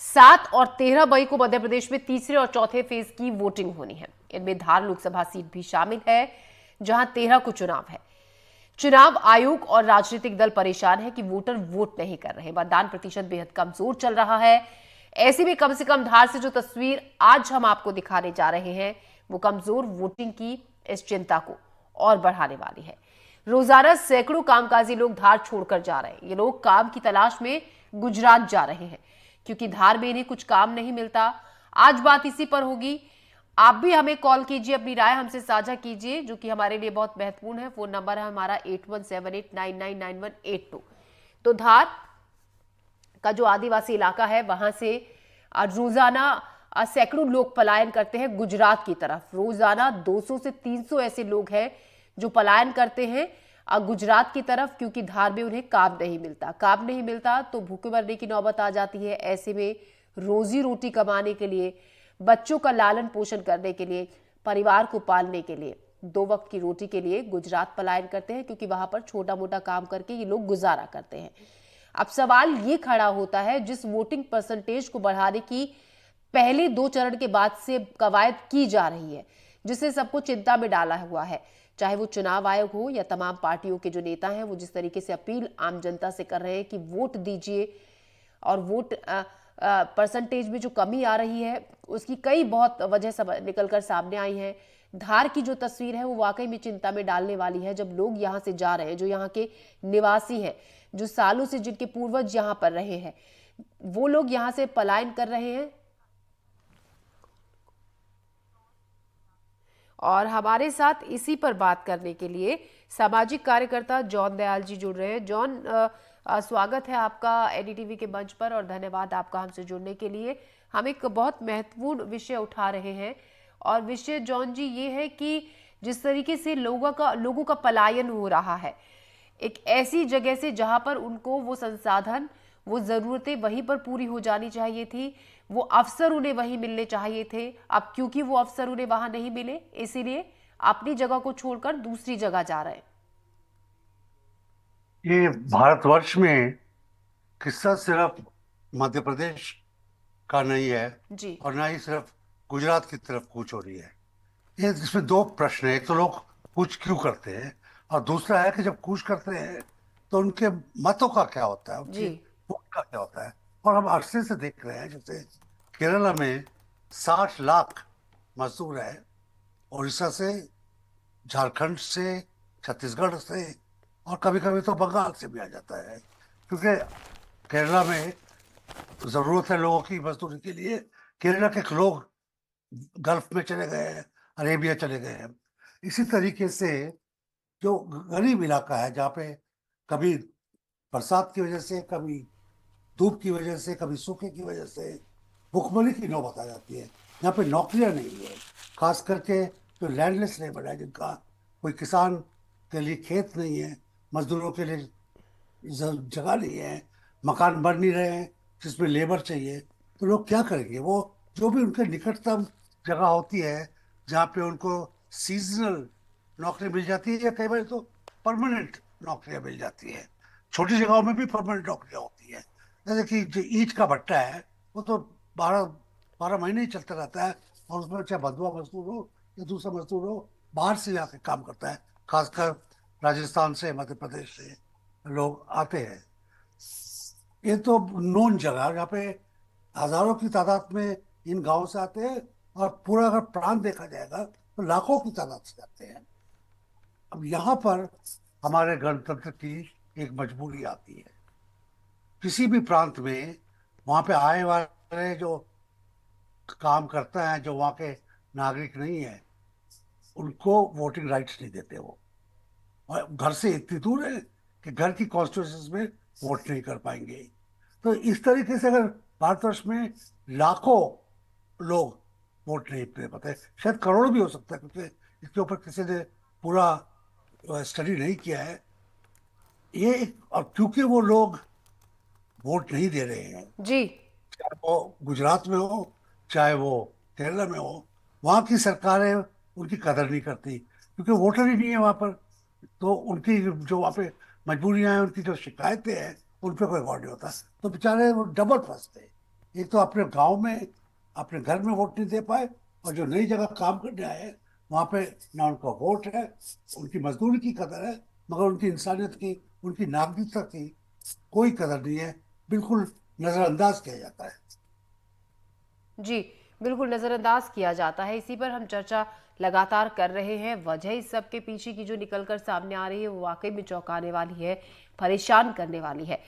7 और 13 मई को मध्य प्रदेश में तीसरे और चौथे फेज की वोटिंग होनी है। इनमें धार लोकसभा सीट भी शामिल है, जहां 13 को चुनाव है। चुनाव आयोग और राजनीतिक दल परेशान है कि वोटर वोट नहीं कर रहे। मतदान प्रतिशत बेहद कमजोर चल रहा है। ऐसे में कम से कम धार से जो तस्वीर आज हम आपको दिखाने जा रहे हैं, वो कमजोर वोटिंग की इस चिंता को और बढ़ाने वाली है। रोजाना सैकड़ों कामकाजी लोग धार छोड़कर जा रहे हैं। ये लोग काम की तलाश में गुजरात जा रहे हैं, क्योंकि धार में इन्हें कुछ काम नहीं मिलता। आज बात इसी पर होगी। आप भी हमें कॉल कीजिए, अपनी राय हमसे साझा कीजिए, जो कि हमारे लिए बहुत महत्वपूर्ण है। फोन नंबर है हमारा 8178999182। तो धार का जो आदिवासी इलाका है, वहां से रोजाना सैकड़ों लोग पलायन करते हैं गुजरात की तरफ। रोजाना 200 से 300 ऐसे लोग हैं जो पलायन करते हैं गुजरात की तरफ, क्योंकि धार में उन्हें काम नहीं मिलता। काम नहीं मिलता तो भूखे मरने की नौबत आ जाती है। ऐसे में रोजी रोटी कमाने के लिए, बच्चों का लालन पोषण करने के लिए, परिवार को पालने के लिए, 2 वक्त की रोटी के लिए गुजरात पलायन करते हैं, क्योंकि वहां पर छोटा मोटा काम करके ये लोग गुजारा करते हैं। अब सवाल ये खड़ा होता है, जिस वोटिंग परसेंटेज को बढ़ाने की पहले 2 चरण के बाद से कवायद की जा रही है, जिससे सबको चिंता में डाला हुआ है, चाहे वो चुनाव आयोग हो या तमाम पार्टियों के जो नेता हैं, वो जिस तरीके से अपील आम जनता से कर रहे हैं कि वोट दीजिए, और वोट परसेंटेज में जो कमी आ रही है उसकी कई बहुत वजह निकलकर सामने आई है। धार की जो तस्वीर है वो वाकई में चिंता में डालने वाली है। जब लोग यहाँ से जा रहे हैं, जो यहाँ के निवासी हैं, जो सालों से जिनके पूर्वज यहाँ पर रहे हैं, वो लोग यहाँ से पलायन कर रहे हैं। और हमारे साथ इसी पर बात करने के लिए सामाजिक कार्यकर्ता जॉन दयाल जी जुड़ रहे हैं। जॉन, स्वागत है आपका एनडीटीवी के मंच पर, और धन्यवाद आपका हमसे जुड़ने के लिए। हम एक बहुत महत्वपूर्ण विषय उठा रहे हैं, और विषय जॉन जी ये है कि जिस तरीके से लोगों का पलायन हो रहा है एक ऐसी जगह से जहां पर उनको वो संसाधन, वो जरूरतें वहीं पर पूरी हो जानी चाहिए थी, वो अवसर उन्हें वहीं मिलने चाहिए थे। अब क्योंकि वो अवसर उन्हें वहां नहीं मिले, इसीलिए अपनी जगह को छोड़कर दूसरी जगह जा रहे हैं। ये भारतवर्ष में किस्सा सिर्फ मध्य प्रदेश का नहीं है, जी। और ना ही सिर्फ गुजरात की तरफ कूच हो रही है। ये इसमें दो प्रश्न है। एक तो लोग कूच क्यों करते हैं, और दूसरा है कि जब कूच करते हैं तो उनके मतों का क्या होता है, जी। उनके वोट का क्या होता है। और हम अरसे से देख रहे हैं, जैसे केरला में 60 लाख मजदूर है, उड़ीसा से, झारखंड से, छत्तीसगढ़ से, और कभी कभी तो बंगाल से भी आ जाता है, क्योंकि केरला में जरूरत है लोगों की मजदूरी के लिए। केरला के लोग गल्फ में चले गए हैं, अरेबिया चले गए हैं। इसी तरीके से जो गरीब इलाका है, जहाँ पे कभी बरसात की वजह से, कभी धूप की वजह से, कभी सूखे की वजह से भुखमरी की नौबत आ जाती है, यहाँ पे नौकरियां नहीं है। खास करके जो लैंडलेस लेबर है, जिनका कोई किसान के लिए खेत नहीं है, मजदूरों के लिए जगह नहीं है, मकान बन नहीं रहे हैं जिसमें लेबर चाहिए, तो लोग क्या करेंगे। वो जो भी उनके निकटतम जगह होती है, जहाँ पे उनको सीजनल नौकरी मिल जाती है, या कई बार तो परमानेंट नौकरियां मिल जाती है। छोटी जगहों में भी परमानेंट नौकरियां होती है। जैसे कि जो ईंट का भट्टा है, वो तो 12 12 महीने ही चलता रहता है, और उसमें चाहे बंधुआ मजदूर हो या दूसरा मजदूर हो, बाहर से आके काम करता है। खासकर राजस्थान से, मध्य प्रदेश से लोग आते हैं। ये तो नोन जगह, जहाँ पे हजारों की तादाद में इन गांवों से आते हैं, और पूरा अगर प्रांत देखा जाएगा तो लाखों की तादाद से आते हैं। अब यहाँ पर हमारे गणतंत्र की एक मजबूरी आती है। किसी भी प्रांत में वहाँ पे आए वाले जो काम करते हैं, जो वहाँ के नागरिक नहीं है, उनको वोटिंग राइट्स नहीं देते वो, और घर से इतनी दूर है कि घर की कॉन्स्टिट्यूंसीज में वोट नहीं कर पाएंगे। तो इस तरीके से अगर भारतवर्ष में लाखों लोग वोट नहीं दे पाते, शायद करोड़ भी हो सकता है, क्योंकि इसके ऊपर किसी ने पूरा स्टडी नहीं किया है। और क्योंकि वो लोग वोट नहीं दे रहे हैं, जी। चाहे वो गुजरात में हो, चाहे वो केरला में हो, वहाँ की सरकारें उनकी कदर नहीं करती, क्योंकि वोटर ही नहीं है वहाँ पर। तो उनकी जो वहाँ पे मजबूरियां हैं, उनकी जो शिकायतें हैं, उन पर कोई गौर नहीं होता। तो बेचारे वो डबल फंसते हैं। एक तो अपने गांव में अपने घर में वोट नहीं दे पाए, और जो नई जगह काम करने आए हैं वहां पे ना उनका वोट है, उनकी मजदूरी की कदर है, मगर उनकी इंसानियत की, उनकी नागरिकता की कोई कदर नहीं है, बिल्कुल नजरअंदाज किया जाता है। जी, बिल्कुल नज़रअंदाज किया जाता है। इसी पर हम चर्चा लगातार कर रहे हैं। वजह इस सब के पीछे की जो निकलकर सामने आ रही है वो वाकई में चौंकाने वाली है, परेशान करने वाली है।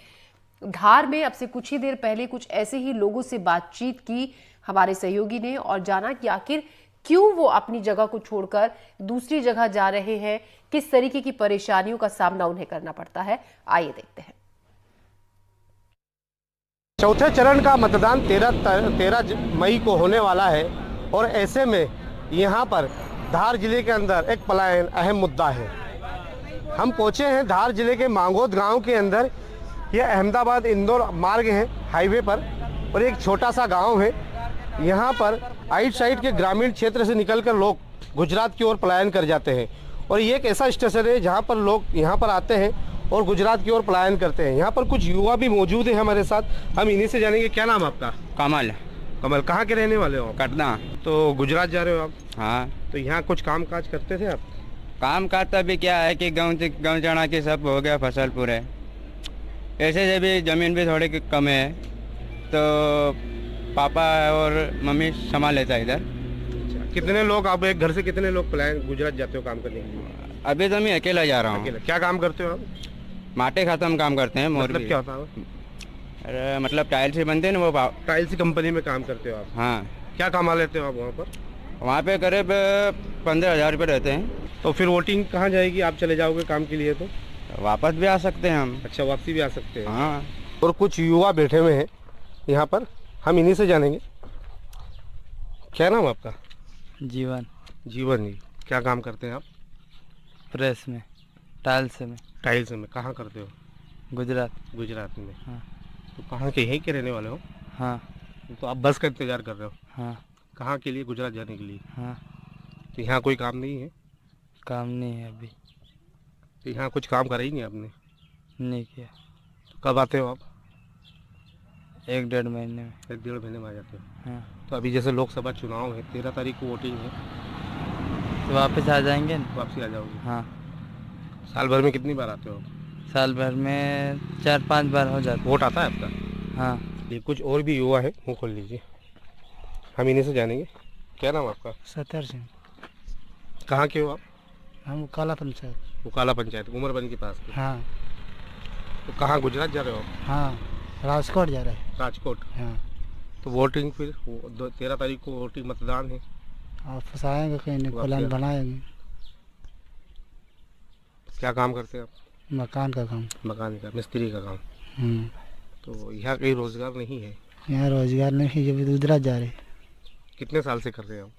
धार में अब से कुछ ही देर पहले कुछ ऐसे ही लोगों से बातचीत की हमारे सहयोगी ने और जाना कि आखिर क्यों वो अपनी जगह को छोड़कर दूसरी जगह जा रहे हैं, किस तरीके की परेशानियों का सामना उन्हें करना पड़ता है। आइए देखते हैं। चौथे चरण का मतदान 13 मई को होने वाला है और ऐसे में यहाँ पर धार जिले के अंदर एक पलायन अहम मुद्दा है। हम पहुँचे हैं धार जिले के मांगोद गांव के अंदर। यह अहमदाबाद इंदौर मार्ग है हाईवे पर और एक छोटा सा गांव है। यहाँ पर आइट साइड के ग्रामीण क्षेत्र से निकलकर लोग गुजरात की ओर पलायन कर जाते हैं और ये एक ऐसा स्टेशन है जहाँ पर लोग यहाँ पर आते हैं और गुजरात की ओर पलायन करते हैं। यहाँ पर कुछ युवा भी मौजूद हैं हमारे साथ, हम इन्हीं से जानेंगे। क्या नाम आपका? कमल। कमल, कहाँ के रहने वाले हो? कटना। तो गुजरात जा रहे हो आप? हाँ। तो यहाँ कुछ काम काज करते थे आप? काम करता भी क्या है कि गाँव चढ़ा के सब हो गया फसल पूरे, ऐसे से भी ज़मीन भी थोड़ी कम है तो पापा और मम्मी संभाल लेता है इधर। कितने लोग आप एक घर से कितने लोग पलायन गुजरात जाते हो काम करने के लिए? अभी तो मैं अकेला जा रहा हूँ। क्या काम करते हो आप? माटे खत्म काम करते हैं। मतलब क्या होता है? अरे मतलब टाइल्स ही बनते हैं ना वो। टाइल्स की कंपनी में काम करते हो आप? हाँ। क्या कमा लेते हो आप वहाँ पर? वहाँ पे करीब 15,000 रुपये रहते हैं। तो फिर वोटिंग कहाँ जाएगी? आप चले जाओगे काम के लिए तो वापस भी आ सकते हैं हम। अच्छा, वापसी भी आ सकते हैं। हाँ। और कुछ युवा बैठे हुए हैं यहाँ पर, हम इन्हीं से जानेंगे। क्या नाम आपका? जीवन। जीवन जी, क्या काम करते हैं आप? प्रेस में, टाइल्स में। टाइल्स में। कहाँ करते हो? गुजरात। गुजरात में। हाँ। तो कहाँ के, यहीं के रहने वाले हो? हाँ। तो आप बस का इंतजार कर रहे हो? हाँ। कहाँ के लिए? गुजरात जाने के लिए। हाँ। तो यहाँ कोई काम नहीं है? काम नहीं है अभी। तो यहाँ कुछ काम करा ही नहीं आपने? नहीं किया। तो कब आते हो आप? 1-1.5 महीने में। 1-1.5 महीने में आ जाते हो। हाँ। तो अभी जैसे लोकसभा चुनाव है, 13 तारीख को वोटिंग है, तो वापस आ जाएंगे ना? वापसी आ जाओगे? हाँ। साल भर में कितनी बार आते हो? साल भर में 4-5 बार हो जाता। वोट आता है आपका? हाँ। ये कुछ और भी युवा है, मुँह खोल लीजिए, हम इन्हीं से जानेंगे। क्या नाम आपका? सत्तर सिंह। कहाँ के हो आप? हम काला पंचायत। वो काला पंचायत, उमरबन के पास के। हाँ। तो कहाँ गुजरात जा रहे हो? हाँ, राजकोट जा रहे हैं। राजकोट। हाँ। तो वोटिंग फिर 13 तारीख को वोटिंग मतदान है। वापस आएंगे कहीं नहीं, प्लान बनाएंगे। क्या काम करते हैं आप? मकान का काम। मकान का, मिस्त्री का काम। तो यहाँ कहीं रोजगार नहीं है? यहाँ रोजगार नहीं है, जब गुजरात जा रहे। कितने साल से कर रहे हैं आप?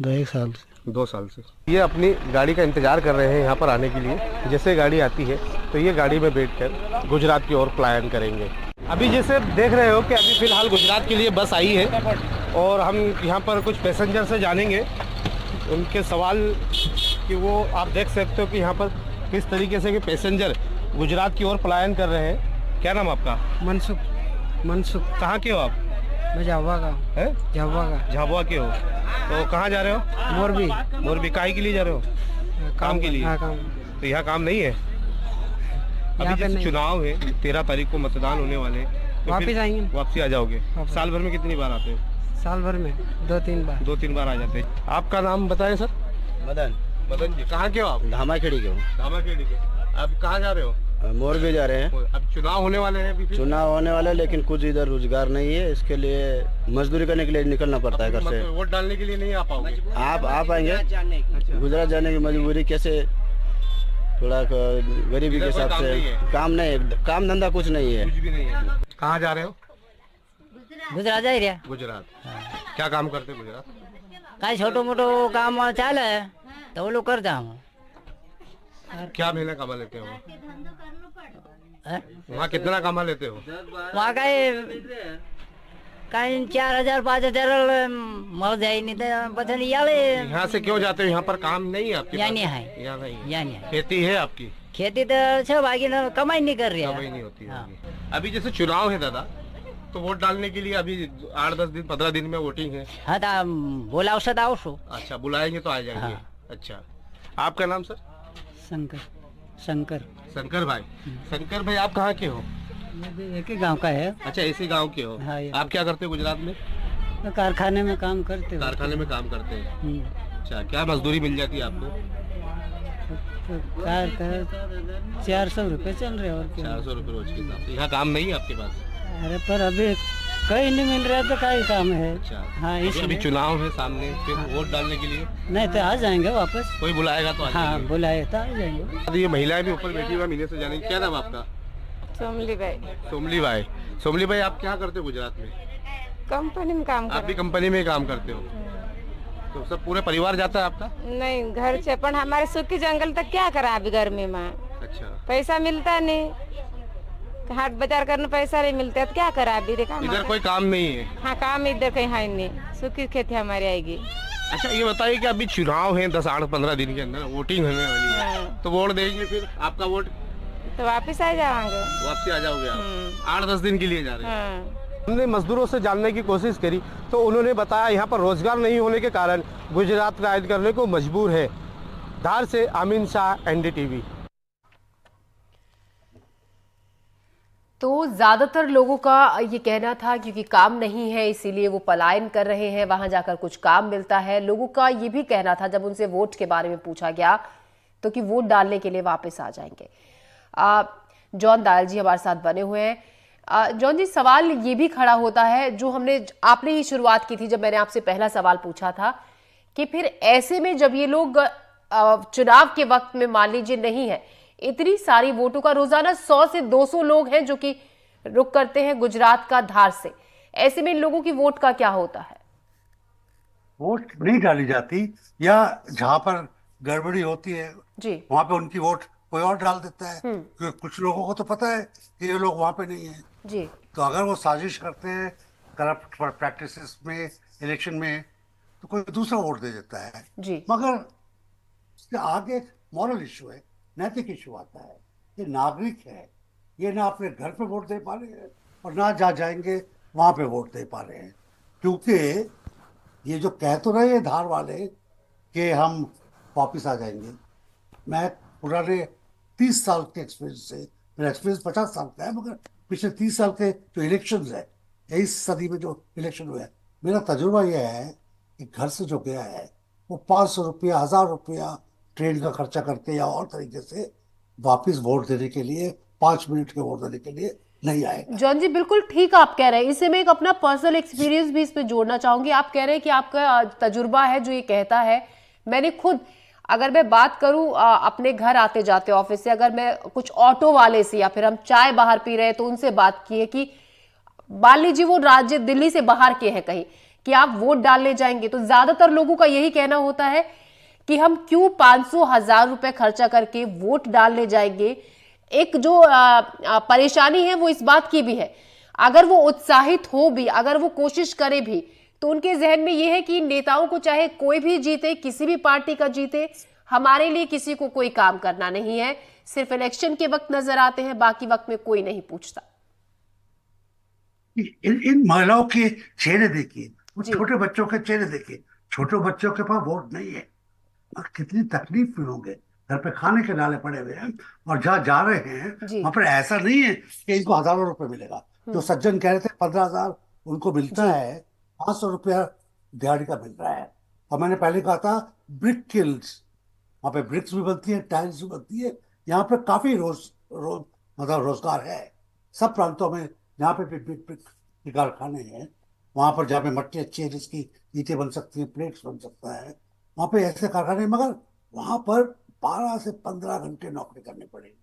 2-1 साल से। 2 साल से। ये अपनी गाड़ी का इंतजार कर रहे हैं यहाँ पर आने के लिए। जैसे गाड़ी आती है तो ये गाड़ी में बैठकर गुजरात की ओर पलायन करेंगे। अभी जैसे देख रहे हो कि अभी फिलहाल गुजरात के लिए बस आई है और हम यहाँ पर कुछ पैसेंजर से जानेंगे उनके सवाल कि वो, आप देख सकते हो कि यहाँ पर किस तरीके से कि पैसेंजर गुजरात की ओर पलायन कर रहे हैं। क्या नाम आपका? मनसुख। मनसुख। कहाँ के हो आप? मैं झाबुआ का। है? झाबुआ का। झाबुआ के हो? तो कहाँ जा रहे हो? मोरबी। मोरबी। काहे के लिए जा रहे हो? काम के लिए। हाँ, काम। तो यहाँ काम नहीं है? अभी जैसे चुनाव है, 13 तारीख को मतदान होने वाले हैं, तो वापिस आएंगे। वापसी आ जाओगे? साल भर में कितनी बार आते हो? साल भर में 2-3 बार। 2-3 बार आ जाते हैं। आपका नाम बताएं सर? मदन। मदन जी, कहाँ के हो आप? धामाखेड़ी के हो। धामाखेड़ी के। अब कहाँ जा रहे हो? मोरबी जा रहे हैं। अब चुनाव होने वाले हैं। अभी चुनाव होने वाले, लेकिन कुछ इधर रोजगार नहीं है, इसके लिए मजदूरी करने के लिए निकलना पड़ता है घर से। वोट डालने के लिए नहीं आ पाओगे? आप पाएंगे? गुजरात जाने की मजबूरी कैसे? थोड़ा गरीबी के हिसाब से काम नहीं है, काम धंधा कुछ नहीं है। कुछ भी नहीं है। कहाँ जा रहे हो? गुजरात जा रहा। गुजरात। क्या काम करते गुजरात? कहीं छोटो मोटो काम चाले तो वो लोग करता हूँ। क्या महीना कमा लेते हो? वहाँ कितना कमा लेते हो? वहाँ कहीं 4,000-5,000 मर जाए, नहीं तो पता नहीं। यहाँ से क्यों जाते हो? यहाँ पर काम नहीं है आपके? यहाँ नहीं है। यहाँ नहीं। यहाँ नहीं है। खेती है आपकी? खेती तो अच्छा, बाकी ना कमाई नहीं कर रही है। कमाई नहीं होती है। अभी जैसे चुनाव है दादा, तो वोट डालने के लिए अभी 8-10 दिन 15 दिन में वोटिंग है। हाँ तो बोला औसत आओ सो अच्छा, बुलाएंगे तो आ जाएंगे। हाँ। अच्छा, आपका नाम सर? शंकर शंकर शंकर भाई। शंकर भाई, आप कहाँ के हो? ये भी एक ही गांव का है। अच्छा, इसी गांव के हो। हाँ, ये आप क्या करते हो गुजरात में? तो कारखाने में काम करते हो। कारखाने में काम करते हैं। हम्म। अच्छा, क्या मजदूरी मिल जाती है आपको? तो कार का 400 रुपये चल रहे और क्या। 400 रुपये रोज के हिसाब से। यहाँ काम नहीं है आपके पास? अरे पर अभी कहीं नहीं मिल रहा तो कहीं काम है। अच्छा, हाँ अभी इसलिए चुनाव है सामने, फिर वोट डालने के लिए नहीं तो आ जाएंगे वापस। कोई बुलाएगा तो आ हाँ जाएंगे। बुलाए तो आ जाएंगे। ये महिलाएं भी ऊपर बैठी हुई, मिलने से जाने। क्या नाम आपका? सोमली भाई सोमली भाई। सोमली भाई, आप क्या करते हो गुजरात में? कंपनी में काम आप भी कर कंपनी में काम करते हो? तो सब पूरे परिवार जाता है आपका? नहीं घर से पण हमारे सूखी जंगल तक क्या करा अभी गर्मी में अच्छा, पैसा मिलता नहीं, हाट बाजार करने पैसा नहीं मिलता तो क्या करा अभी देखा इधर कोई काम नहीं है? हाँ काम इधर कहीं है नहीं, सूखी खेती हमारी आएगी। अच्छा, ये बताइए कि अभी चुनाव है 10-8-15 दिन के अंदर वोटिंग होने वाली है, हाँ, तो वोट देंगे, फिर आपका वोट तो वापिस आ जाएंगे। वापसी आ जाओगे आप? 8-10 दिन के लिए जा रहे हैं? हाँ हमने मजदूरों से जानने की कोशिश करी तो उन्होंने बताया यहाँ पर रोजगार नहीं होने के कारण गुजरात राइड करने को मजबूर है। धार से आमीन शाह, एनडीटीवी। तो ज़्यादातर लोगों का ये कहना था क्योंकि काम नहीं है इसीलिए वो पलायन कर रहे हैं, वहां जाकर कुछ काम मिलता है। लोगों का ये भी कहना था जब उनसे वोट के बारे में पूछा गया तो कि वोट डालने के लिए वापस आ जाएंगे। जॉन दायल जी हमारे साथ बने हुए हैं। जॉन जी, सवाल ये भी खड़ा होता है जो आपने ही शुरुआत की थी जब मैंने आपसे पहला सवाल पूछा था कि फिर ऐसे में जब ये लोग चुनाव के वक्त में मान लीजिए नहीं है, इतनी सारी वोटों का रोजाना 100 से 200 लोग हैं जो कि रुक करते हैं गुजरात का धार से, ऐसे में इन लोगों की वोट का क्या होता है? वोट नहीं डाली जाती या जहां पर गड़बड़ी होती है जी वहां पे उनकी वोट कोई और डाल देता है, क्योंकि कुछ लोगों को तो पता है कि ये लोग वहां पे नहीं है। जी तो अगर वो साजिश करते हैं करप्ट प्रैक्टिसेस में, इलेक्शन में, तो कोई दूसरा वोट दे देता है। जी मगर इसके आगे एक मॉरल इशू है, नैतिक इशू आता है। ये नागरिक है, ये ना अपने घर पे वोट दे पा रहे हैं और ना जहाँ जाएंगे वहां पे वोट दे पा रहे हैं, क्योंकि ये जो कह तो रहे हैं धार वाले कि हम वापिस आ जाएंगे। मैं पुराने 30 साल के एक्सपीरियंस से, मेरा एक्सपीरियंस 50 साल का है, मगर पिछले 30 साल के जो इलेक्शन है, 23 सदी में जो इलेक्शन हुए हैं, मेरा तजुर्बा यह है कि घर से जो गया है वो 500 रुपया, 1000 रुपया ट्रेन का खर्चा करके या और तरीके से वापस वोट देने के लिए, 5 मिनट के वोट देने के लिए नहीं आएगा। जॉन जी, बिल्कुल ठीक आप कह रहे हैं। इससे मैं एक अपना पर्सनल एक्सपीरियंस भी इस पे जोड़ना चाहूंगी। आप कह रहे हैं कि आपका तजुर्बा है जो ये कहता है। मैंने खुद, अगर मैं बात करूं अपने घर आते जाते ऑफिस से, अगर मैं कुछ ऑटो वाले से या फिर हम चाय बाहर पी रहे हैं तो उनसे बात की है कि मान लीजिए वो राज्य दिल्ली से बाहर के हैं कहीं, कि आप वोट डालने जाएंगे, तो ज्यादातर लोगों का यही कहना होता है कि हम क्यों 500-1000 रुपए खर्चा करके वोट डालने जाएंगे। एक जो परेशानी है वो इस बात की भी है, अगर वो उत्साहित हो भी, अगर वो कोशिश करे भी, तो उनके जहन में ये है कि नेताओं को चाहे कोई भी जीते, किसी भी पार्टी का जीते, हमारे लिए किसी को कोई काम करना नहीं है, सिर्फ इलेक्शन के वक्त नजर आते हैं, बाकी वक्त में कोई नहीं पूछता। इन महिलाओं के चेहरे देखिए, जी। छोटे बच्चों के चेहरे देखिए, छोटे बच्चों के पास वोट नहीं है और कितनी तकलीफ में होंगे, घर पे खाने के नाले पड़े हुए हैं, और जहाँ जा रहे हैं जी। वहां पर ऐसा नहीं है कि इनको हजारों रुपए मिलेगा। जो सज्जन कह रहे थे 15,000 उनको मिलता है, 500 रुपया दिहाड़ी का मिल रहा है। और मैंने पहले कहा था ब्रिक किल्स, वहाँ पे ब्रिक्स भी बनती है, टाइल्स भी बनती है, यहाँ पे काफी मतलब रोजगार है। सब प्रांतों में जहाँ पे ब्रिक के कारखाने हैं, वहां पर जहाँ पे मट्टी अच्छी है, जिसकी ईंटें बन सकती हैं, प्लेट्स बन सकता है, वहां पे ऐसे कारखाने, मगर वहां पर 12 से 15 घंटे नौकरी करनी पड़ेगी,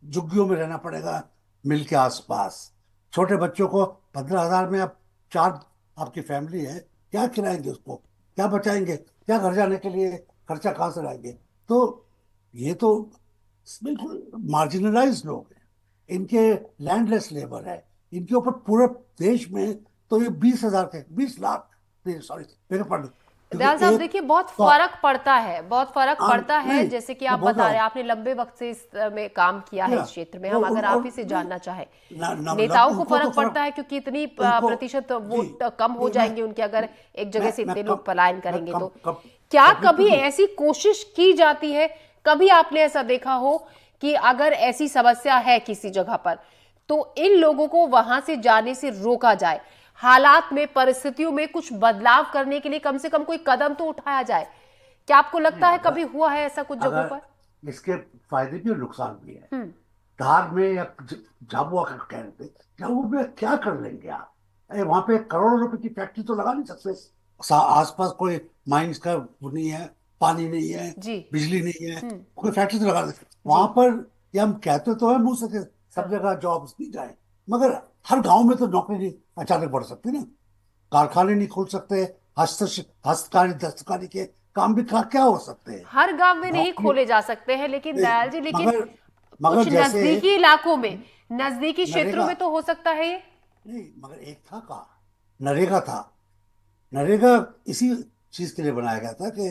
झुग्गियों में रहना पड़ेगा मिल के आसपास। छोटे बच्चों को 15,000 में, अब 4 आपकी फैमिली है, क्या खिलाएंगे उसको, क्या बचाएंगे, क्या घर जाने के लिए खर्चा कहाँ से लाएंगे? तो ये तो बिल्कुल मार्जिनलाइज लोग हैं, इनके लैंडलेस लेबर है, इनके ऊपर पूरे देश में तो ये 20 लाख, सॉरी, दयाल साहब एक देखिए बहुत तो फर्क पड़ता है, बहुत फर्क हाँ, पड़ता है। नहीं, जैसे कि मैं आप बोल बता रहा रहे हैं, हूँ आपने लंबे वक्त से इस में काम किया है क्या इस क्षेत्र में। वो हम अगर और आप ही से जानना चाहें, नहीं, नेताओं को उनको तो फर्क पड़ता है क्योंकि इतनी उनको प्रतिशत जी वोट कम हो नहीं जाएंगे उनके अगर एक जगह से मैं इतने कम लोग पलायन मैं करेंगे। कम तो कम क्या कंप्लीट कर कभी दूं। ऐसी कोशिश की जाती है, कभी आपने ऐसा देखा हो कि अगर ऐसी समस्या है किसी जगह पर तो इन लोगों को वहां से जाने से रोका जाए, हालात में, परिस्थितियों में कुछ बदलाव करने के लिए कम से कम कोई कदम तो उठाया जाए? क्या आपको नहीं, लगता है अगर कभी हुआ है ऐसा कुछ जगहों पर? अगर इसके फायदे भी और नुकसान भी है। हम्म। धार में या झाबुआ का कह रहे थे, झाबुआ में क्या कर लेंगे आप? अरे वहां पे करोड़ों रुपए की फैक्ट्री तो लगा नहीं सकते। आसपास कोई माइंस का वो नहीं है, पानी नहीं है, जी। बिजली नहीं है, हम्म। कोई फैक्ट्री तो लगा नहीं सकते जी। वहां पर। ये हम कहते तो है मुंह से कि सब हाँ। जगह जॉब्स नहीं जाए, मगर हर गांव में तो नौकरी नहीं अचानक बढ़ सकती ना। कारखाने नहीं खोल सकते, हस्तकारी दस्तकारी के काम भी क्या हो सकते हैं। हर गांव में नहीं नौकरी खोले जा सकते हैं, लेकिन नहीं, दयाल जी, लेकिन मगर कुछ मगर जैसे नजदीकी इलाकों में, नजदीकी क्षेत्रों नरेगा में तो हो सकता है ये। नहीं, मगर एक था कहा, नरेगा था। नरेगा इसी चीज के लिए बनाया गया था कि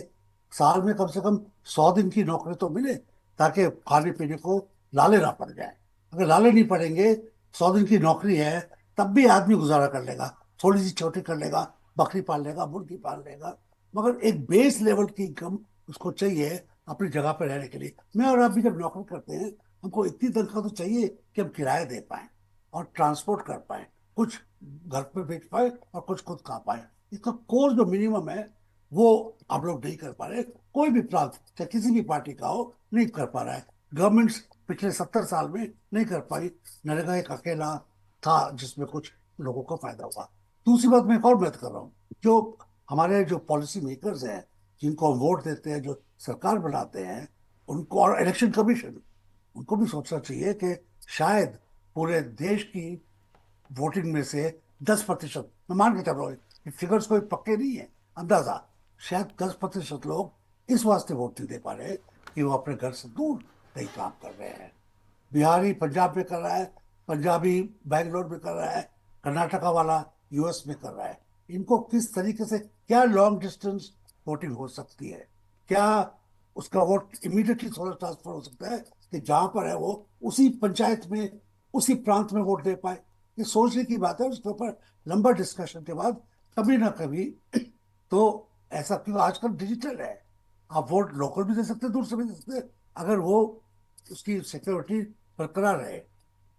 साल में कम से कम 100 दिन की नौकरी तो मिले, ताकि खाने पीने को लाले ना पड़ जाए। अगर लाले नहीं पड़ेंगे, 100 दिन की नौकरी है, तब भी आदमी गुजारा कर लेगा, थोड़ी सी छोटी कर लेगा, बकरी पाल लेगा, मुर्गी पाल लेगा, मगर एक बेस लेवल की इनकम उसको चाहिए अपनी जगह पर रहने के लिए। मैं और आप भी जब नौकरी करते हैं, हमको इतनी तनख्वाह तो चाहिए कि हम किराया दे पाए और ट्रांसपोर्ट कर पाए, कुछ घर पे बेच पाए और कुछ खुद खा पाए। इसका कोर जो मिनिमम है वो आप लोग नहीं कर पा रहे। कोई भी प्रांत चाहे किसी भी पार्टी का हो, नहीं कर पा रहा है। गवर्नमेंट्स पिछले 70 साल में नहीं कर पाई। नरेगा एक अकेला था जिसमें कुछ लोगों को फायदा हुआ। दूसरी बात मैं एक और बात कर रहा हूँ, जो हमारे जो पॉलिसी मेकर्स हैं, जिनको हम वोट देते हैं, जो सरकार बनाते हैं, उनको और इलेक्शन कमीशन, उनको भी सोचना चाहिए कि शायद पूरे देश की वोटिंग में से 10%, मैं मान के चल रहा हूँ, फिगर्स कोई पक्के नहीं है, अंदाजा, शायद 10% लोग इस वास्ते वोट नहीं दे पा रहे कि वो अपने घर से दूर कहीं काम कर रहे हैं। बिहारी पंजाब में कर रहा है, पंजाबी बैंगलोर में कर रहा है, कर्नाटका वाला यूएस में कर रहा है। इनको किस तरीके से, क्या लॉन्ग डिस्टेंस वोटिंग हो सकती है? क्या उसका वोट इमीडिएटली थोड़ा ट्रांसफर हो सकता है कि जहां पर है वो उसी पंचायत में, उसी प्रांत में वोट दे पाए? ये सोचने की बात है। उसके ऊपर लंबा डिस्कशन के बाद कभी ना कभी तो ऐसा, क्योंकि आजकल डिजिटल है, आप वोट लोकल भी दे सकते हैं, दूर से भी दे सकते हैं, अगर वो उसकी सिक्योरिटी बरकरार रहे।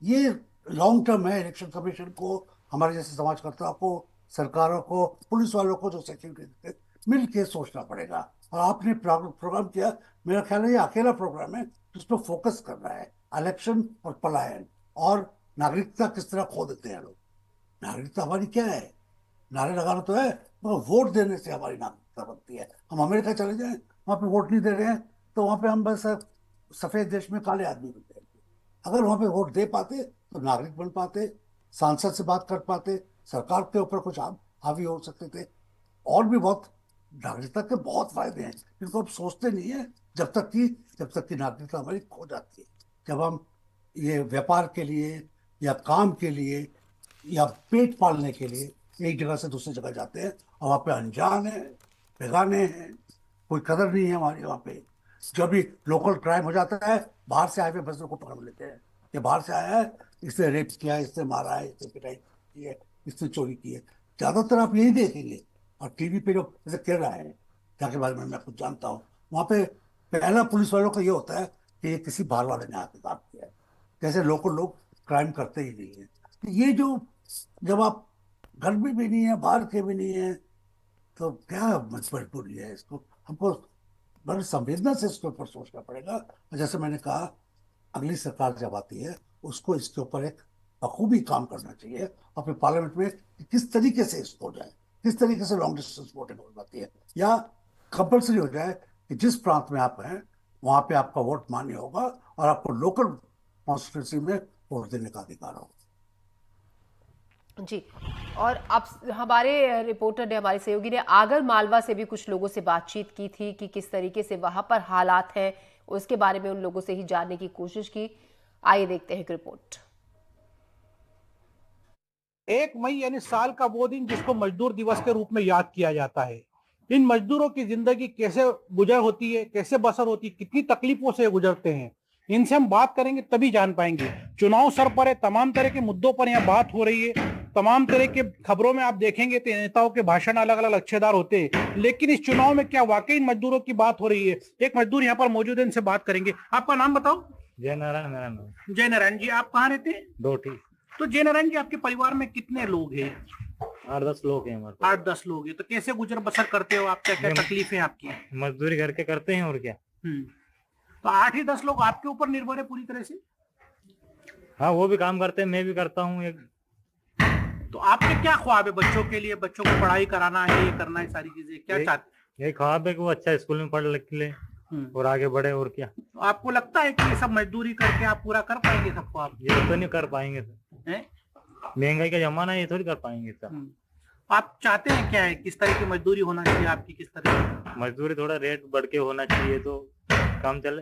ये लॉन्ग टर्म है। इलेक्शन कमीशन को, हमारे जैसे समाजकर्ताओं को, सरकारों को, पुलिस वालों को जो सिक्योरिटी देते हैं, मिल के सोचना पड़ेगा। और आपने प्रोग्राम किया, मेरा ख्याल है ये अकेला प्रोग्राम है जिसमें फोकस कर रहा है इलेक्शन और पलायन और नागरिकता किस तरह खो देते हैं लोग। नागरिकता हमारी क्या है? नारे लगाना तो है, मगर वोट देने से हमारी नागरिकता बनती है। हम अमेरिका चले जाएं, वहां पे वोट नहीं दे रहे हैं, तो वहां पे हम बस सफेद देश में काले आदमी बनते हैं। अगर वहां पे वोट दे पाते तो नागरिक बन पाते, सांसद से बात कर पाते, सरकार के ऊपर कुछ हावी हो सकते थे। और भी बहुत नागरिकता के बहुत फायदे हैं जिनको हम सोचते नहीं है, जब तक कि नागरिकता हमारी खो जाती है। जब हम ये व्यापार के लिए या काम के लिए या पेट पालने के लिए एक जगह से दूसरी जगह जाते हैं और वहाँ पे अनजान है, बेगाने हैं, कोई कदर नहीं है हमारी वहाँ पे। जब भी लोकल क्राइम हो जाता है, बाहर से आए हुए बंदों को पकड़ लेते हैं, ये बाहर से आया है, इसने रेप किया है, इसने मारा है, इसने पिटाई की है, इसने चोरी की है। ज्यादातर आप यही देखेंगे। और टीवी पे जो जैसे केरला है, जहाँ बारे में मैं कुछ जानता हूँ, वहाँ पे पहला पुलिस वालों का ये होता है कि ये किसी बाहर वाले ने आके काम किया है, जैसे लोकल लोग क्राइम करते ही नहीं है। तो ये जो, जब आप घर में भी नहीं है, बाहर के भी नहीं है, तो क्या मजबूरी है? इसको हमको बड़ी संवेदना से इसके ऊपर सोचना पड़ेगा। और जैसे मैंने कहा, अगली सरकार जब आती है उसको इसके ऊपर एक बखूबी काम करना चाहिए, और फिर पार्लियामेंट में किस तरीके से इसको हो जाए, किस तरीके से लॉन्ग डिस्टेंस वोटिंग हो जाती है, या कंपल्सरी हो जाए कि जिस प्रांत में आप हैं वहां पे आपका वोट मान्य होगा और आपको लोकल कॉन्स्टिट्यूंसी में वोट देने का अधिकार होगा। जी। और अब हमारे रिपोर्टर ने, हमारे सहयोगी ने आगर मालवा से भी कुछ लोगों से बातचीत की थी कि किस तरीके से वहां पर हालात हैं, उसके बारे में उन लोगों से ही जानने की कोशिश की। आइए देखते हैं एक रिपोर्ट। 1 मई यानी साल का वो दिन जिसको मजदूर दिवस के रूप में याद किया जाता है, इन मजदूरों की जिंदगी कैसे गुजर होती है, कैसे बसर होती है, कितनी तकलीफों से गुजरते हैं, इनसे हम बात करेंगे तभी जान पाएंगे। चुनाव सर पर है, तमाम तरह के मुद्दों पर यहाँ बात हो रही है, तमाम तरह के खबरों में आप देखेंगे तो नेताओं के भाषण अलग अलग लच्छेदार होते हैं, लेकिन इस चुनाव में क्या वाकई इन मजदूरों की बात हो रही है? एक मजदूर यहाँ पर मौजूद है, इनसे बात करेंगे। आपका नाम बताओ। जय नारायण, मेरा नाम जय नारायण जी, आप कहाँ रहते हैं? डोटी। तो जय नारायण जी, आपके परिवार में कितने लोग हैं? 8-10 लोग हैं हमारे। 8-10 लोग हैं। तो कैसे गुजर बसर करते हो आप? क्या क्या तकलीफें आपकी? मजदूरी करके करते हैं और क्या। तो 8 ही 10 लोग आपके ऊपर निर्भर है पूरी तरह से? हाँ, वो भी काम करते हैं, मैं भी करता हूँ। एक तो आपके क्या ख्वाब है बच्चों के लिए? बच्चों को पढ़ाई कराना है, ये करना है, सारी चीजें क्या चाहते? यही ख्वाब है कि वो अच्छा स्कूल में पढ़ लिख ले और आगे बढ़े, और क्या। तो आपको लगता है कि ये सब मजदूरी करके आप पूरा कर पाएंगे सब ख्वाब? ये तो नहीं कर पाएंगे सर, महंगाई का जमाना है, ये थोड़ी कर पाएंगे सर। आप चाहते हैं क्या है, किस तरह की मजदूरी होना चाहिए आपकी? किस तरह की मजदूरी? थोड़ा रेट बढ़ के होना चाहिए तो काम चले।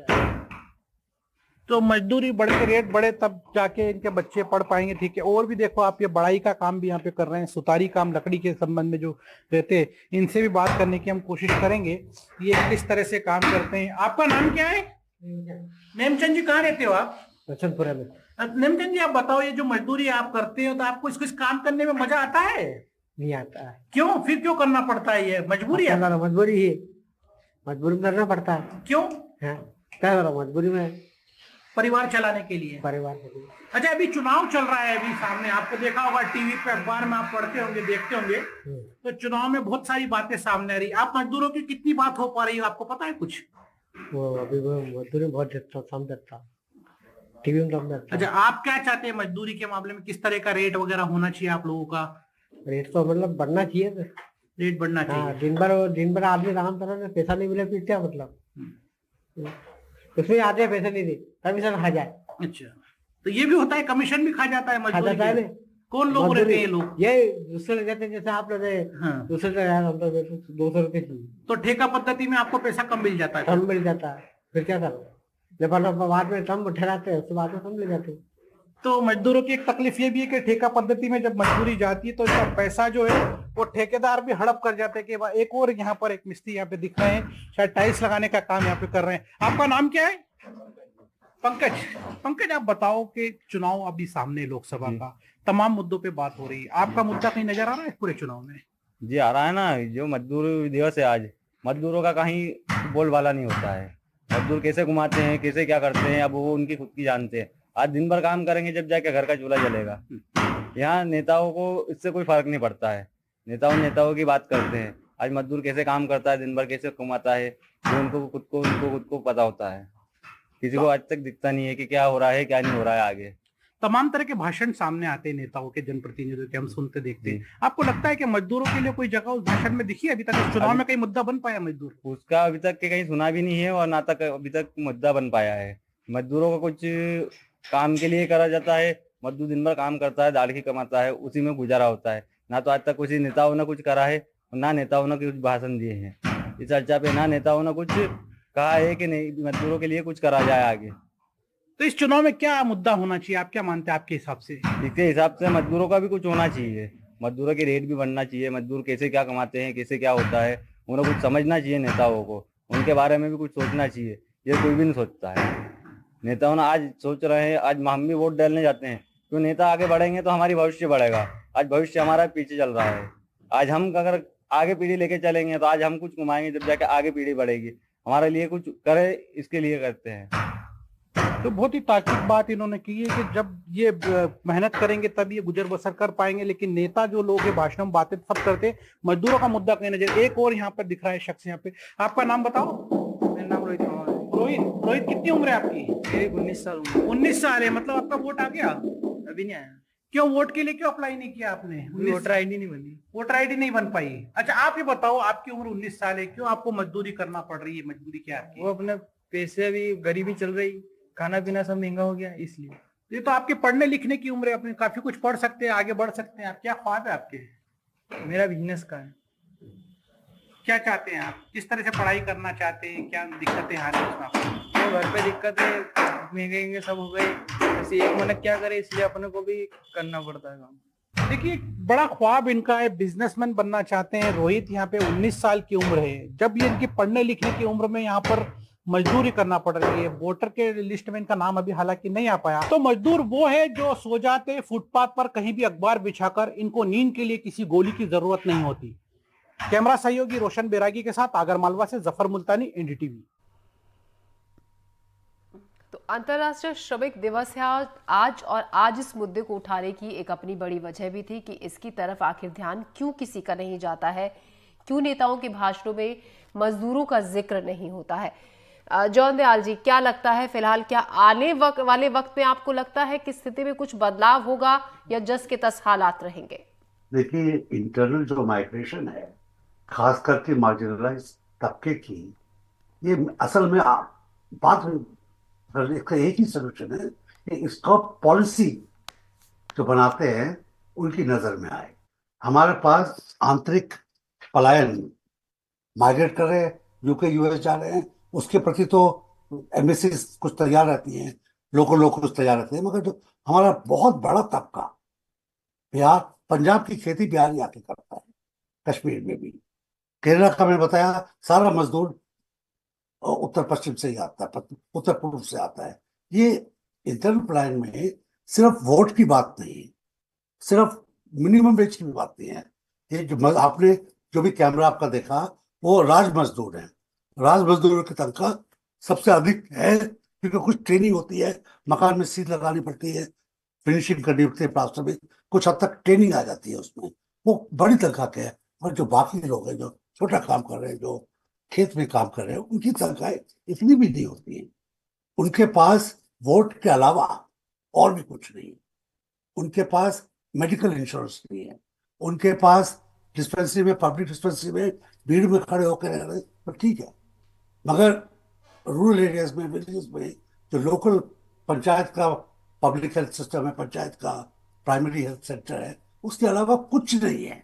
तो मजदूरी बढ़ के रेट बढ़े तब जाके इनके बच्चे पढ़ पाएंगे। ठीक है, और भी देखो आप ये बढ़ाई का काम भी यहाँ पे कर रहे हैं, सुतारी काम, लकड़ी के संबंध में जो रहते हैं, इनसे भी बात करने की हम कोशिश करेंगे, ये किस तरह से काम करते हैं। आपका नाम क्या है? नेमचंद जी, कहाँ रहते हो आप? बचनपुरा में। नेमचंद जी, आप बताओ, ये जो मजदूरी आप करते हो तो आपको इस काम करने में मजा आता है? नहीं आता है। क्यों? फिर क्यों करना पड़ता है? ये मजबूरी है? मजबूरी है, मजबूरी में करना पड़ता है। क्यों? क्या करो, मजबूरी में, परिवार चलाने के लिए। परिवार के लिए। अच्छा, अभी चुनाव चल रहा है, अभी सामने आपको देखा होगा टीवी पे, अखबार में आप पढ़ते होंगे, देखते होंगे, तो चुनाव में बहुत सारी बातें सामने आ रही। आप मजदूरों की कितनी बात हो पा रही है, आपको पता है कुछ? वो अभी वो मजदूरी बहुत देखता हूँ, कम देखता, टीवी में कम देखता। अच्छा, आप क्या चाहते हैं मजदूरी के मामले में? किस तरह का रेट वगैरह होना चाहिए आप लोगों का? रेट तो मतलब बढ़ना चाहिए, रेट बढ़ना चाहिए। दिन भर आदमी काम कर रहे, पैसा नहीं मिले फिर क्या मतलब? उसमें आते पैसे नहीं दे, कमीशन खा जाए। अच्छा, तो ये भी होता है, कमीशन भी खा जाता है मजदूरी है? कौन लोग रहते हैं? लोग ये दूसरे रहते हैं, जैसे आप लोग दूसरे हम तो 200 रुपए चाहिए, तो ठेका पद्धति में आपको पैसा कम मिल जाता है? कम मिल जाता है, फिर क्या करो? जब बाद में कम ठहराते हैं, उसके बाद में कम ले जाते हैं। तो मजदूरों की एक तकलीफ ये भी है कि ठेका पद्धति में जब मजदूरी जाती है तो इसका पैसा जो है वो ठेकेदार भी हड़प कर जाते हैं कि एक और यहाँ पर एक मिस्त्री यहाँ पे दिख रहे हैं, शायद टाइल्स लगाने का काम यहाँ पे कर रहे हैं। आपका नाम क्या है? पंकज। पंकज, आप बताओ कि चुनाव अभी सामने, लोकसभा का, तमाम मुद्दों पे बात हो रही है, आपका मुद्दा कहीं नजर आ रहा है पूरे चुनाव में? जी आ रहा है ना, जो मजदूर दिवस है आज, मजदूरों का कहीं बोलबाला नहीं होता है। मजदूर कैसे घुमाते हैं, कैसे क्या करते हैं, अब वो उनकी खुद की जानते हैं। आज दिन भर काम करेंगे जब जाके घर का चूल्हा जलेगा। यहाँ नेताओं को इससे कोई फर्क नहीं पड़ता है, नेताओं की बात करते हैं। आज मजदूर कैसे काम करता है, दिन भर कैसे कमाता है, वो उनको खुद को पता होता है। किसी को आज तक दिखता नहीं है कि क्या हो रहा है, क्या नहीं हो रहा है आगे। तमाम तरह के भाषण सामने आते हैं नेताओं के, जनप्रतिनिधियों के, हम सुनते देखते हैं। आपको लगता है कि मजदूरों के लिए कोई जगह उस भाषण में दिखी? अभी तक इस चुनाव में कहीं मुद्दा बन पाया मजदूर? उसका अभी तक कहीं सुना भी नहीं है और ना तक अभी तक मुद्दा बन पाया है। मजदूरों का कुछ काम के लिए करा जाता है, मजदूर दिन भर काम करता है, दाल ही कमाता है, उसी में गुजारा होता है। ना तो आज तक किसी नेताओं ने कुछ करा है और ना नेताओं ने कुछ भाषण दिए हैं इस चर्चा पे, ना नेताओं ने कुछ कहा है कि नहीं मजदूरों के लिए कुछ करा जाए आगे। तो इस चुनाव में क्या मुद्दा होना चाहिए, आप क्या मानते हैं आपके हिसाब से? इसके हिसाब से मजदूरों का भी कुछ होना चाहिए, मजदूरों के रेट भी बढ़ना चाहिए। मजदूर कैसे क्या कमाते हैं, कैसे क्या होता है, उन्हें कुछ समझना चाहिए नेताओं को, उनके बारे में भी कुछ सोचना चाहिए। ये कोई भी नहीं सोचता है। नेताओं ने आज सोच रहे हैं, आज हम भी वोट डालने जाते हैं, तो नेता आगे बढ़ेंगे तो हमारी भविष्य बढ़ेगा। आज भविष्य हमारा पीछे चल रहा है। आज हम अगर आगे पीढ़ी लेके चलेंगे तो आज हम कुछ कमाएंगे, जब जाके आगे पीढ़ी बढ़ेगी, हमारे लिए कुछ करे, इसके लिए करते हैं। तो बहुत ही ताकीद बात इन्होंने की है कि जब ये मेहनत करेंगे तब ये गुजर बसर कर पाएंगे, लेकिन नेता जो लोग हैं भाषण बातें सब करते, मजदूरों का मुद्दा कहीं नजर। एक और यहाँ पर दिख रहा है शख्स, यहाँ पे आपका नाम बताओ। मेरा नाम रोहित कुमार है। रोहित, कितनी उम्र है आपकी? 19 साल। 19 साल है, मतलब आपका वोट आ गया? अभी नहीं आया। क्यों वोट के लिए क्यों अप्लाई नहीं किया आपने? वोटर आईडी नहीं बनी। वोटर आईडी नहीं बन पाई। अच्छा, आप ये बताओ, आपकी उम्र 19 साल है, क्यों आपको मजदूरी करना पड़ रही है? मजदूरी क्या आपकी? वो अपने पैसे, अभी गरीबी चल रही, खाना पीना सब महंगा हो गया, इसलिए। ये तो आपके पढ़ने लिखने की उम्र है, अपने काफी कुछ पढ़ सकते हैं, आगे बढ़ सकते हैं। आप क्या ख्वाब है आपके? मेरा बिजनेस का है। क्या चाहते हैं आप? किस तरह से पढ़ाई करना चाहते हैं? क्या दिक्कतें आ रही हैं आपको? तो घर पे दिक्कत है, महंगे सब हो गए, ऐसे एक मन क्या करे, इसलिए अपने को भी करना पड़ता है काम। देखिए, बड़ा ख्वाब इनका है, बिजनेसमैन बनना चाहते हैं। रोहित यहाँ पे 19 साल की उम्र है। जब ये इनकी पढ़ने लिखने की उम्र में यहाँ पर मजदूरी करना पड़ रही है, वोटर के लिस्ट में इनका नाम अभी हालांकि नहीं आ पाया, तो मजदूर वो है जो सो जाते फुटपाथ पर कहीं भी अखबार बिछाकर। इनको नींद के लिए किसी गोली की जरूरत नहीं होती। कैमरा सहयोगी रोशन बैरागी के साथ आगर मालवा से जफर मुल्तानी, एनडीटीवी। तो अंतर्राष्ट्रीय श्रमिक दिवस है आज, और आज इस मुद्दे को उठाने की एक अपनी बड़ी वजह भी थी कि इसकी तरफ आखिर ध्यान क्यों किसी का नहीं जाता है, क्यों नेताओं के भाषणों में मजदूरों का जिक्र नहीं होता है। जॉन दयाल जी, क्या लगता है फिलहाल, क्या आने वाले वक्त में आपको लगता है कि स्थिति में कुछ बदलाव होगा या जस के तस हालात रहेंगे? देखिए, इंटरनल जो माइग्रेशन है, खास करके मार्जिनलाइज तबके की, ये असल में बात इसका एक ही सोल्यूशन है कि इसका पॉलिसी जो बनाते हैं उनकी नजर में आए। हमारे पास आंतरिक पलायन, माइग्रेट कर रहे हैं, यूके यूएस जा रहे हैं, उसके प्रति तो एम्बेसी कुछ तैयार रहती हैं, लोकल कुछ तैयार रहते हैं, मगर जो हमारा बहुत बड़ा तबका, बिहार पंजाब की खेती बिहार ही आके करता है, कश्मीर में भी, केरला का मैंने बताया, सारा मजदूर उत्तर पश्चिम से ही आता है, उत्तर पूर्व से आता है। ये इंटरनल प्लान में सिर्फ वोट की बात नहीं है, सिर्फ मिनिमम वेज की भी बात नहीं है। ये जो आपने जो भी कैमरा आपका देखा, वो राज मजदूर हैं। राज मजदूरों की तनख्वाह सबसे अधिक है, क्योंकि कुछ ट्रेनिंग होती है, मकान में सील लगानी पड़ती है, फिनिशिंग करनी पड़ती है, प्लास्टर में कुछ हद तक ट्रेनिंग आ जाती है उसमें, वो बड़ी तनख्वाह के है। और जो बाकी लोग हैं, जो छोटा काम कर रहे हैं, जो खेत में काम कर रहे हैं, उनकी तनख्वाहें इतनी भी नहीं होती है। उनके पास वोट के अलावा और भी कुछ नहीं है। उनके पास मेडिकल इंश्योरेंस नहीं है, उनके पास डिस्पेंसरी में, पब्लिक डिस्पेंसरी में भीड़ में खड़े होकर रह रहे, तो ठीक है, मगर रूरल एरियाज में, विलेजेस में जो लोकल पंचायत का पब्लिक हेल्थ सिस्टम है, पंचायत का प्राइमरी हेल्थ सेंटर है, उसके अलावा कुछ नहीं है।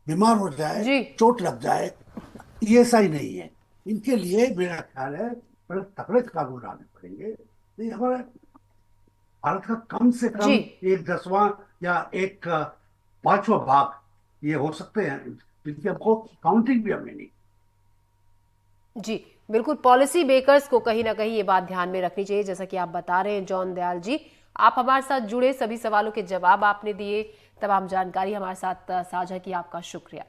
बीमार हो जाए, चोट लग जाए, ईएसआई नहीं है। इनके लिए मेरा ख्याल है बड़े तगड़े कानून आने पड़ेंगे। नहीं, हमारे भारत का कम से कम 1/10 या 1/5 भाग ये हो सकते हैं, जिनकी हमको काउंटिंग भी हमें नहीं। जी बिल्कुल, पॉलिसी मेकर्स को कहीं ना कहीं ये बात ध्यान में रखनी चाहिए, जैसा कि आप बता रहे हैं जॉन दयाल जी। आप हमारे साथ जुड़े, सभी सवालों के जवाब आपने दिए, तमाम जानकारी हमारे साथ साझा की, आपका शुक्रिया।